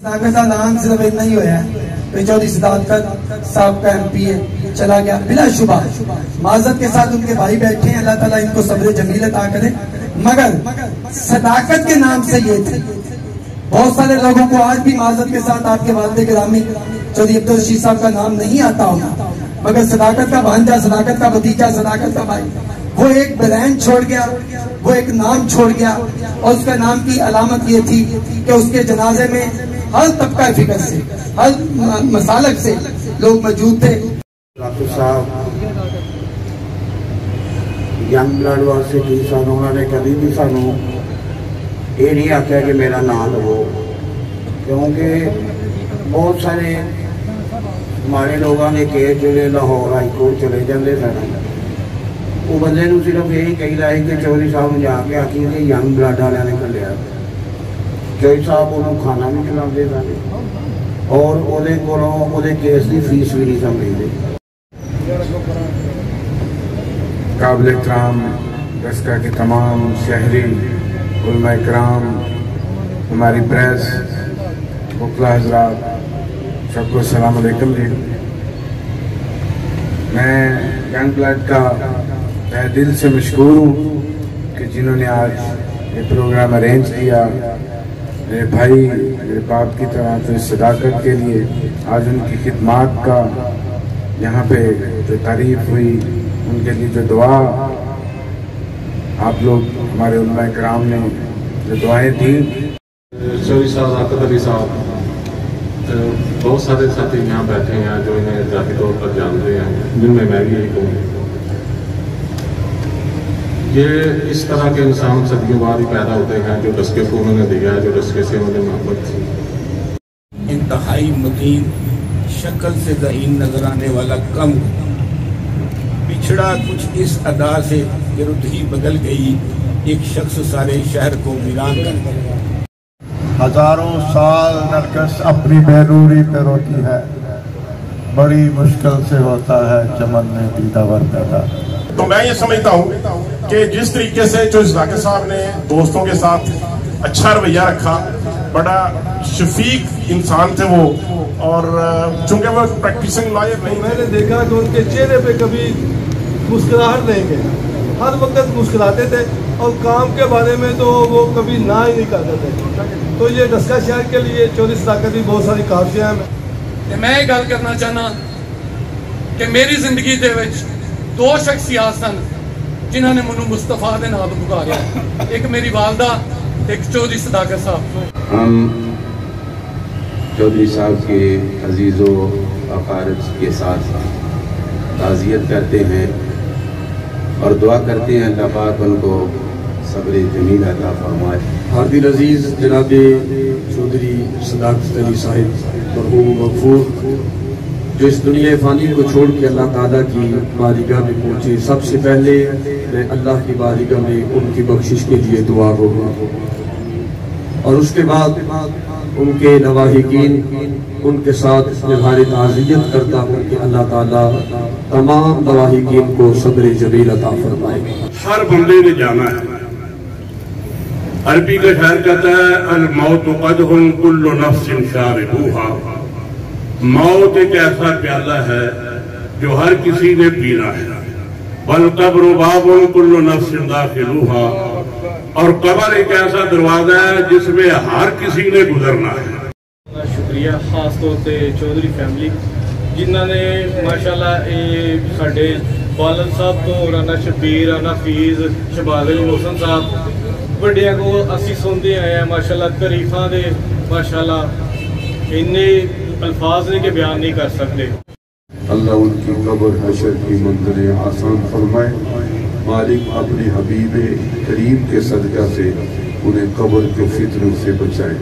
صداقت کا نام صرف اتنا ہی ہوا ہے، چودھری صداقت صاحب کا ایم پی ہے، چلا گیا بلا شبہ۔ معذرت کے ساتھ ان کے بھائی بیٹھے ہیں، اللہ تعالیٰ ان کو صبر جمیل عطا کرے، مگر صداقت کے نام سے یہ تھے۔ بہت سارے لوگوں کو آج بھی معذرت کے ساتھ آپ کے والد گرامی چودھری عبدالرشید صاحب کا نام نہیں آتا ہوگا، مگر صداقت کا بھانجا، صداقت کا بھتیجا، صداقت کا بھائی، وہ ایک برانڈ چھوڑ گیا، وہ ایک نام چھوڑ گیا، اور اس کا نام کی علامت یہ تھی کہ اس کے جنازے میں ہر طبقہ فکر سے، ہر مسالک سے لوگ موجود تھے۔ ڈاکٹر صاحب ینگ بلڈ واسطے کی سانوں انہوں نے کبھی بھی سانوں یہ نہیں آخیا کہ میرا نام لو، کیونکہ بہت سارے ہمارے لوگوں نے کیس جڑے لاہور ہائی کورٹ چلے جاتے سن، وہ بندے نو صرف یہی کہی رہا کہ چودھری صاحب نے جا کے آخی کہ ینگ بلڈ والے نے کلیا، چودھری صاحب انہوں کھانا بھی کھلاتے سن اور وہ کیس کی فیس بھی نہیں سمجھتے۔ قابل احترام رسکا کے تمام شہری، علماء کرام، ہماری پریس، وکلاء حضرات، سب کو السلام علیکم جی۔ میں ینگ بلڈ کا تہ دل سے مشکور ہوں کہ جنہوں نے آج یہ پروگرام ارینج کیا، میرے بھائی، میرے باپ کی طرح تو اس صداقت کے لیے آج ان کی خدمات کا یہاں پہ جو تعریف ہوئی، ان کے لیے جو دعا آپ لوگ ہمارے علماء کرام نے جو دعائیں دیں۔ چودھری صاحب صداقت علی صاحب بہت سارے ساتھی یہاں بیٹھے ہیں جو انہیں ذاتی طور پر جانتے ہیں، جن میں بھی یہی کہوں، یہ اس طرح کے انسان صدیوں بعد ہی پیدا ہوتے ہیں جو ڈسکے کو انہوں نے دیا، جو ڈسکے سے انہوں نے محبت تھی۔ انتہائی متین، شکل سے ذہین نظر آنے والا، کم پچھڑا کچھ اس ادا سے کہ رت ہی بدل گئی، ایک شخص سارے شہر کو ویران کر دیا۔ ہزاروں سال نرگس اپنی بیروری پہ روتی ہے، بڑی مشکل سے ہوتا ہے چمن میں دیداور پیدا۔ تو میں یہ سمجھتا ہوں کہ جس طریقے سے جو صداقت صاحب نے دوستوں کے ساتھ اچھا رویہ رکھا، بڑا شفیق انسان تھے وہ، اور چونکہ وہ پریکٹیسنگ لائر نہیں، میں نے دیکھا کہ ان کے چہرے پہ کبھی مسکراہٹ نہیں گئی، ہر وقت مسکراتے تھے، اور کام کے بارے میں تو وہ کبھی نہ ہی نہیں کرتے تھے۔ تو یہ ڈسکا شہر کے لیے چودھری صداقت کی بہت ساری کاوشیں ہیں۔ میں یہ گل کرنا چاہنا کہ میری زندگی دے وچ دو شخصیات سن جنہوں نے منو مصطفیٰ دے نام پکاریا، ایک میری والدہ، ایک چودھری صداقت صاحب۔ ہم چودھری صاحب کے عزیز و اقارب کے ساتھ تعزیت کرتے ہیں اور دعا کرتے ہیں اللہ پاک ان کو صبر جمیل عطا فرمائے۔ حاضر عزیز جناب چودھری صداقت علی صاحب مرحوم مغفور، جو اس دنیا فانی کو چھوڑ کے اللہ تعالیٰ کی بارگاہ میں پہنچے، سب سے پہلے میں اللہ کی بارگاہ میں ان کی بخشش کے لیے دعا ہوگا، اور اس کے بعد ان کے لواحقین، ان کے ساتھ اظہار تعزیت کرتا ہوں کہ اللہ تعالیٰ تمام لواحقین کو صبر جمیل عطا فرمائے۔ ہر بندے نے جانا ہے، عربی کا شاعر کہتا ہے الموت قدح کل نفس شاربوها، موت ایک ایسا پیالہ ہے جو ہر کسی نے پینا ہے، والقبر باب کل نفس داخلوها، اور قبر ایک ایسا دروازہ ہے جس میں ہر کسی نے گزرنا ہے۔ شکریہ خاص طور سے چودھری فیملی جنہوں نے ماشاءاللہ ساڈے والد صاحب تو رانا شبیر، رانا فیض، شہباز علی محسن صاحب بڑیاں کو اسی سنتے آئے ہیں، ماشاءاللہ تعریفاں دے ماشاءاللہ اتنے الفاظ نے کہ بیان نہیں کر سکتے۔ اللہ ان کی قبر حشر کی منزلیں آسان فرمائے، مالک اپنے حبیب کریم کے صدقہ سے انہیں قبر کے فتنوں سے بچائے۔